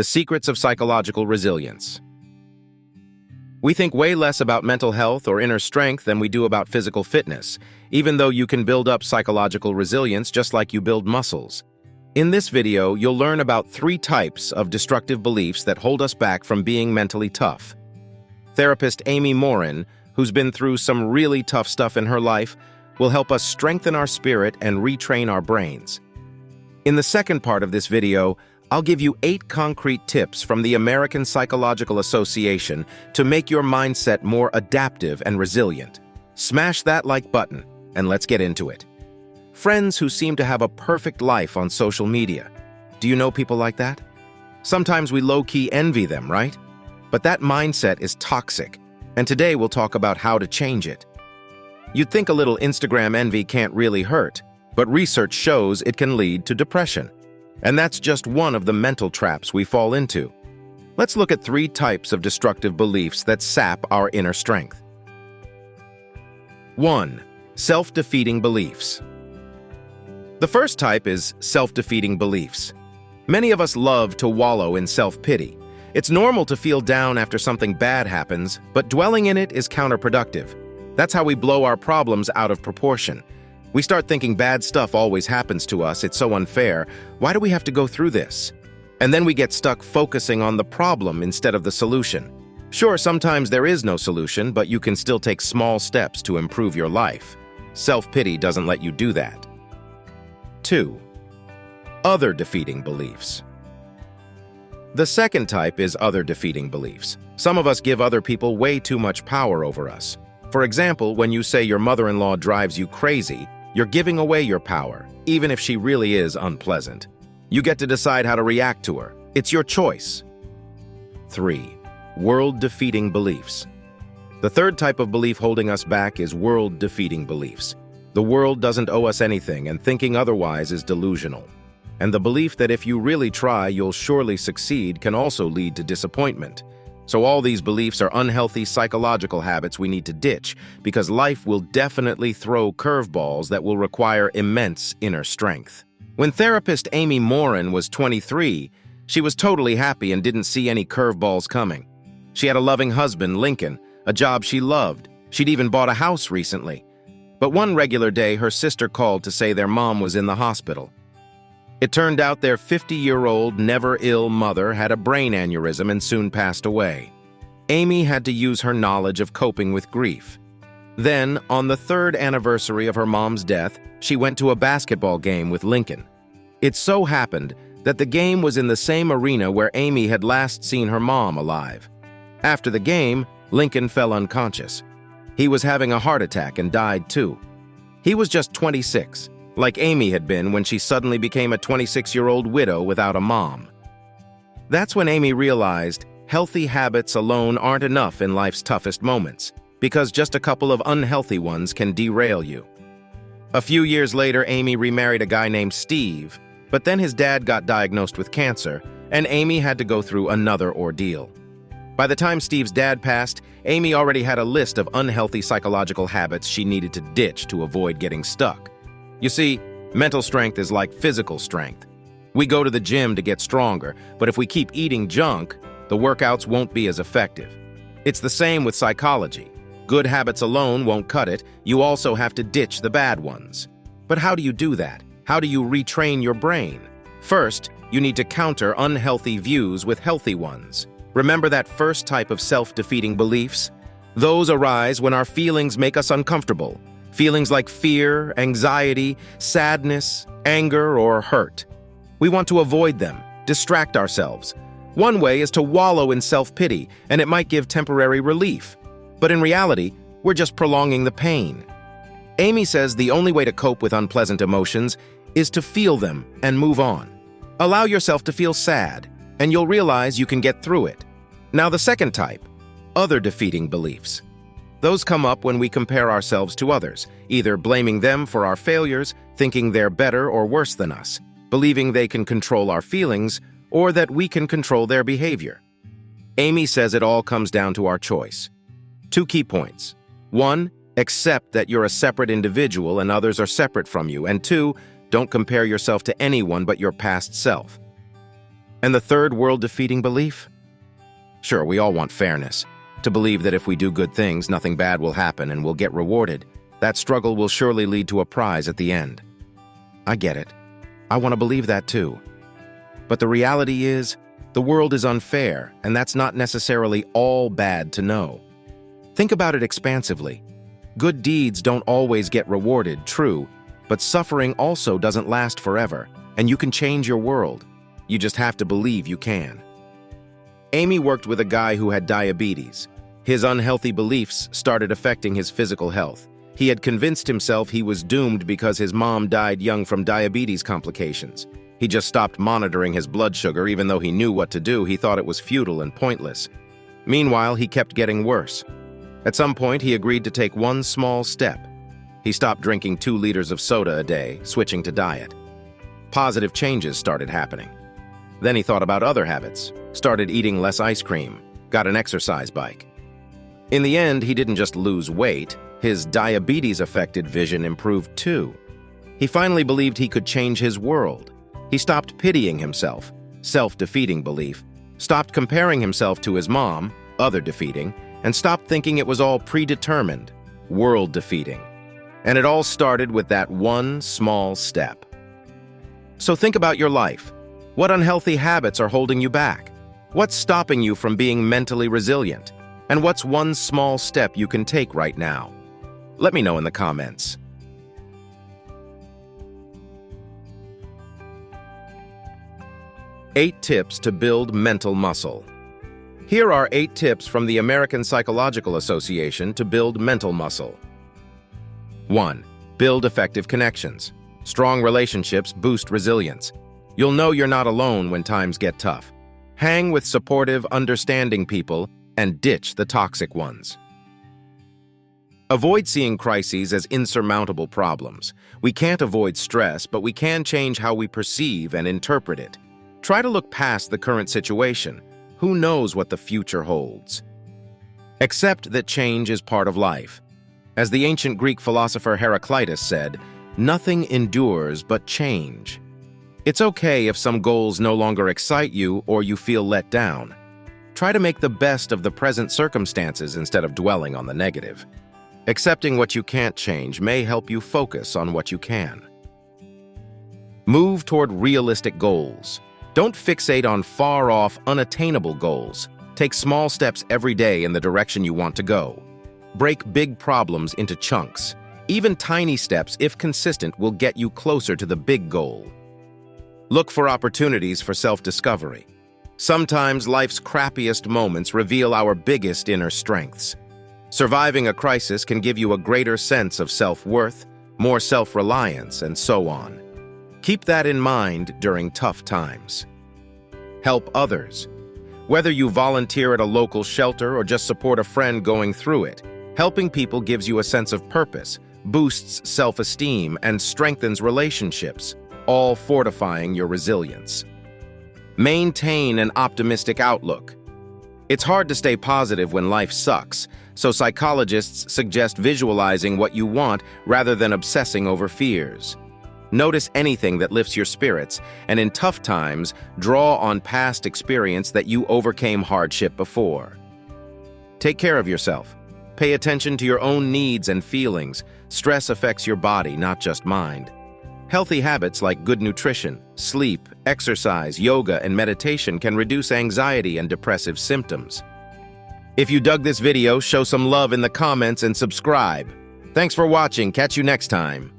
The secrets of psychological resilience. We think way less about mental health or inner strength than we do about physical fitness, even though you can build up psychological resilience just like you build muscles. In this video, you'll learn about 3 types of destructive beliefs that hold us back from being mentally tough. Therapist Amy Morin, who's been through some really tough stuff in her life, will help us strengthen our spirit and retrain our brains. In the second part of this video, I'll give you 8 concrete tips from the American Psychological Association to make your mindset more adaptive and resilient. Smash that like button, and let's get into it. Friends who seem to have a perfect life on social media. Do you know people like that? Sometimes we low-key envy them, right? But that mindset is toxic, and today we'll talk about how to change it. You'd think a little Instagram envy can't really hurt, but research shows it can lead to depression. And that's just one of the mental traps we fall into. Let's look at 3 types of destructive beliefs that sap our inner strength. 1. Self-defeating beliefs. The first type is self-defeating beliefs. Many of us love to wallow in self-pity. It's normal to feel down after something bad happens, but dwelling in it is counterproductive. That's how we blow our problems out of proportion. We start thinking bad stuff always happens to us, it's so unfair, why do we have to go through this? And then we get stuck focusing on the problem instead of the solution. Sure, sometimes there is no solution, but you can still take small steps to improve your life. Self-pity doesn't let you do that. 2. Other defeating beliefs. The second type is other defeating beliefs. Some of us give other people way too much power over us. For example, when you say your mother-in-law drives you crazy, you're giving away your power, even if she really is unpleasant. You get to decide how to react to her. It's your choice. 3. World-defeating beliefs. The third type of belief holding us back is world-defeating beliefs. The world doesn't owe us anything, and thinking otherwise is delusional. And the belief that if you really try, you'll surely succeed can also lead to disappointment. So all these beliefs are unhealthy psychological habits we need to ditch, because life will definitely throw curveballs that will require immense inner strength. When therapist Amy Morin was 23, she was totally happy and didn't see any curveballs coming. She had a loving husband, Lincoln, a job she loved. She'd even bought a house recently. But one regular day, her sister called to say their mom was in the hospital. It turned out their 50-year-old, never-ill mother had a brain aneurysm and soon passed away. Amy had to use her knowledge of coping with grief. Then, on the 3rd anniversary of her mom's death, she went to a basketball game with Lincoln. It so happened that the game was in the same arena where Amy had last seen her mom alive. After the game, Lincoln fell unconscious. He was having a heart attack and died too. He was just 26. Like Amy had been when she suddenly became a 26-year-old widow without a mom. That's when Amy realized healthy habits alone aren't enough in life's toughest moments, because just a couple of unhealthy ones can derail you. A few years later, Amy remarried a guy named Steve, but then his dad got diagnosed with cancer, and Amy had to go through another ordeal. By the time Steve's dad passed, Amy already had a list of unhealthy psychological habits she needed to ditch to avoid getting stuck. You see, mental strength is like physical strength. We go to the gym to get stronger, but if we keep eating junk, the workouts won't be as effective. It's the same with psychology. Good habits alone won't cut it, you also have to ditch the bad ones. But how do you do that? How do you retrain your brain? First, you need to counter unhealthy views with healthy ones. Remember that first type of self-defeating beliefs? Those arise when our feelings make us uncomfortable. Feelings like fear, anxiety, sadness, anger, or hurt. We want to avoid them, distract ourselves. One way is to wallow in self-pity, and it might give temporary relief. But in reality, we're just prolonging the pain. Amy says the only way to cope with unpleasant emotions is to feel them and move on. Allow yourself to feel sad, and you'll realize you can get through it. Now the second type, other defeating beliefs. Those come up when we compare ourselves to others, either blaming them for our failures, thinking they're better or worse than us, believing they can control our feelings, or that we can control their behavior. Amy says it all comes down to our choice. 2 key points. 1, accept that you're a separate individual and others are separate from you. And 2, don't compare yourself to anyone but your past self. And the third world-defeating belief? Sure, we all want fairness. To believe that if we do good things, nothing bad will happen and we'll get rewarded. That struggle will surely lead to a prize at the end. I get it. I want to believe that too. But the reality is, the world is unfair, and that's not necessarily all bad to know. Think about it expansively. Good deeds don't always get rewarded, true, but suffering also doesn't last forever, and you can change your world. You just have to believe you can. Amy worked with a guy who had diabetes. His unhealthy beliefs started affecting his physical health. He had convinced himself he was doomed because his mom died young from diabetes complications. He just stopped monitoring his blood sugar even though he knew what to do. He thought it was futile and pointless. Meanwhile, he kept getting worse. At some point, he agreed to take one small step. He stopped drinking 2 liters of soda a day, switching to diet. Positive changes started happening. Then he thought about other habits, started eating less ice cream, got an exercise bike. In the end, he didn't just lose weight, his diabetes-affected vision improved too. He finally believed he could change his world. He stopped pitying himself, self-defeating belief, stopped comparing himself to his mom, other-defeating, and stopped thinking it was all predetermined, world-defeating. And it all started with that one small step. So think about your life. What unhealthy habits are holding you back? What's stopping you from being mentally resilient? And what's one small step you can take right now? Let me know in the comments. Eight tips to build mental muscle. Here are 8 tips from the American Psychological Association to build mental muscle. 1. Build effective connections. Strong relationships boost resilience. You'll know you're not alone when times get tough. Hang with supportive, understanding people and ditch the toxic ones. Avoid seeing crises as insurmountable problems. We can't avoid stress, but we can change how we perceive and interpret it. Try to look past the current situation. Who knows what the future holds? Accept that change is part of life. As the ancient Greek philosopher Heraclitus said, "Nothing endures but change." It's okay if some goals no longer excite you or you feel let down. Try to make the best of the present circumstances instead of dwelling on the negative. Accepting what you can't change may help you focus on what you can. Move toward realistic goals. Don't fixate on far-off, unattainable goals. Take small steps every day in the direction you want to go. Break big problems into chunks. Even tiny steps, if consistent, will get you closer to the big goal. Look for opportunities for self-discovery. Sometimes life's crappiest moments reveal our biggest inner strengths. Surviving a crisis can give you a greater sense of self-worth, more self-reliance, and so on. Keep that in mind during tough times. Help others. Whether you volunteer at a local shelter or just support a friend going through it, helping people gives you a sense of purpose, boosts self-esteem, and strengthens relationships, all fortifying your resilience. Maintain an optimistic outlook. It's hard to stay positive when life sucks, so psychologists suggest visualizing what you want rather than obsessing over fears. Notice anything that lifts your spirits, and in tough times, draw on past experience that you overcame hardship before. Take care of yourself. Pay attention to your own needs and feelings. Stress affects your body, not just mind. Healthy habits like good nutrition, sleep, exercise, yoga, and meditation can reduce anxiety and depressive symptoms. If you dug this video, show some love in the comments and subscribe. Thanks for watching. Catch you next time.